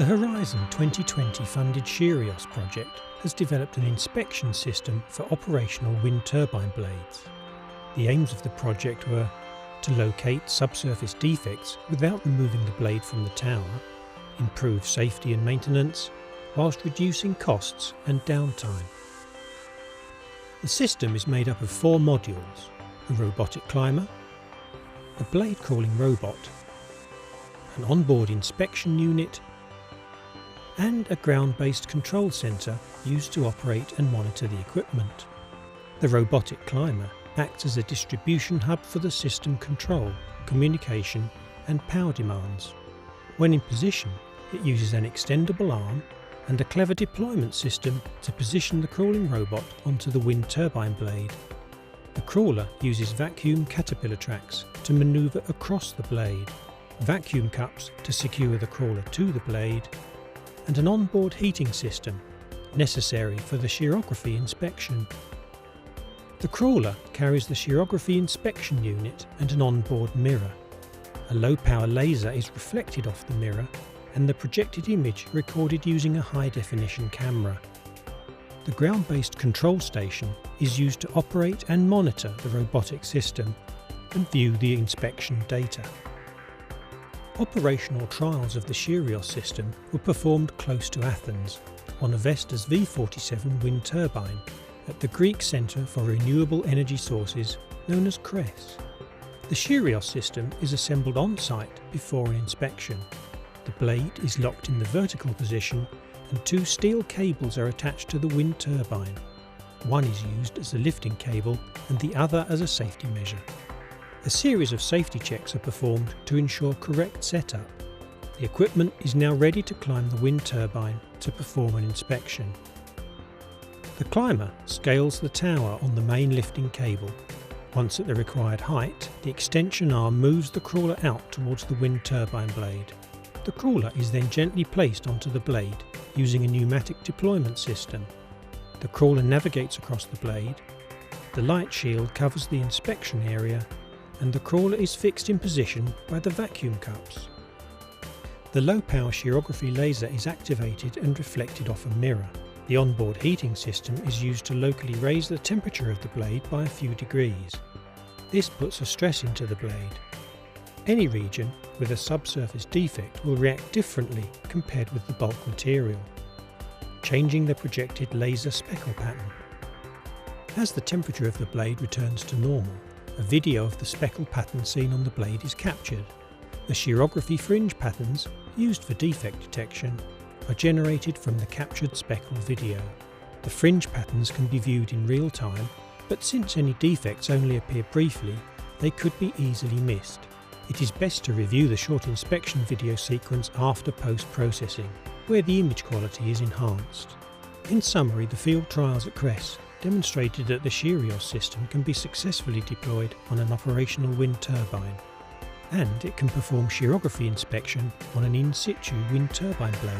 The Horizon 2020 funded SheaRIOS project has developed an inspection system for operational wind turbine blades. The aims of the project were to locate subsurface defects without removing the blade from the tower, improve safety and maintenance, whilst reducing costs and downtime. The system is made up of 4 modules: a robotic climber, a blade crawling robot, an onboard inspection unit, and a ground-based control centre used to operate and monitor the equipment. The robotic climber acts as a distribution hub for the system control, communication and power demands. When in position, it uses an extendable arm and a clever deployment system to position the crawling robot onto the wind turbine blade. The crawler uses vacuum caterpillar tracks to manoeuvre across the blade, vacuum cups to secure the crawler to the blade, and an onboard heating system necessary for the shearography inspection. The crawler carries the shearography inspection unit and an onboard mirror. A low-power laser is reflected off the mirror and the projected image recorded using a high-definition camera. The ground-based control station is used to operate and monitor the robotic system and view the inspection data. Operational trials of the SheaRIOS system were performed close to Athens on a Vestas V47 wind turbine at the Greek Centre for Renewable Energy Sources known as CRES. The SheaRIOS system is assembled on site before an inspection. The blade is locked in the vertical position and 2 steel cables are attached to the wind turbine. One is used as a lifting cable and the other as a safety measure. A series of safety checks are performed to ensure correct setup. The equipment is now ready to climb the wind turbine to perform an inspection. The climber scales the tower on the main lifting cable. Once at the required height, the extension arm moves the crawler out towards the wind turbine blade. The crawler is then gently placed onto the blade using a pneumatic deployment system. The crawler navigates across the blade, the light shield covers the inspection area, and the crawler is fixed in position by the vacuum cups. The low-power shearography laser is activated and reflected off a mirror. The onboard heating system is used to locally raise the temperature of the blade by a few degrees. This puts a stress into the blade. Any region with a subsurface defect will react differently compared with the bulk material, changing the projected laser speckle pattern. As the temperature of the blade returns to normal, a video of the speckle pattern seen on the blade is captured. The shearography fringe patterns, used for defect detection, are generated from the captured speckle video. The fringe patterns can be viewed in real time, but since any defects only appear briefly, they could be easily missed. It is best to review the short inspection video sequence after post-processing, where the image quality is enhanced. In summary, the field trials at CRES demonstrated that the SheaRIOS system can be successfully deployed on an operational wind turbine, and it can perform shearography inspection on an in situ wind turbine blade.